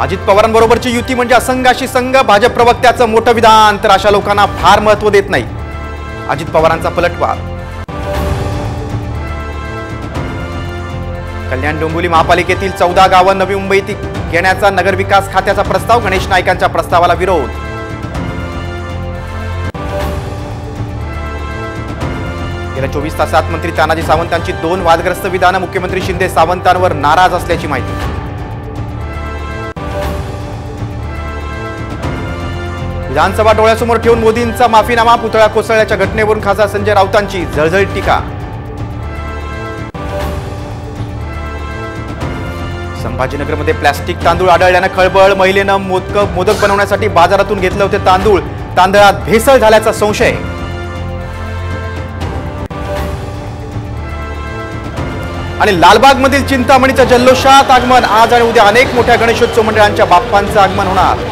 अजित पवारांबरोबरची युती म्हणजे असंघाशी संघ, भाजप प्रवक्त्याचं मोठं विधान, तर अशा लोकांना फार महत्त्व देत नाही अजित पवारांचा पलटवार. कल्याण डोंबिवली महापालिकेतील 14 गावं नवी मुंबईत घेण्याचा नगरविकास खात्याचा प्रस्ताव, गणेश नाईकांच्या प्रस्तावाला विरोध. गेल्या 24 तासात मंत्री तानाजी सावंतांची 2 वादग्रस्त विधानं, मुख्यमंत्री शिंदे सावंतांवर नाराज असल्याची माहिती. विधानसभा डोळ्यासमोर ठेवून मोदींचा माफीनामा, पुतळा कोसळल्याच्या घटनेवरून खासदार संजय राऊतांची जळजळीत टीका. संभाजीनगरमध्ये प्लास्टिक तांदूळ आढळल्यानं खळबळ, महिलेनं मोदक बनवण्यासाठी बाजारातून घेतले होते तांदूळ, तांदळात भेसळ झाल्याचा संशय. आणि लालबागमधील चिंतामणीच्या जल्लोषात आगमन, आज आणि उद्या अनेक मोठ्या गणेशोत्सव मंडळांच्या बाप्पांचं आगमन होणार.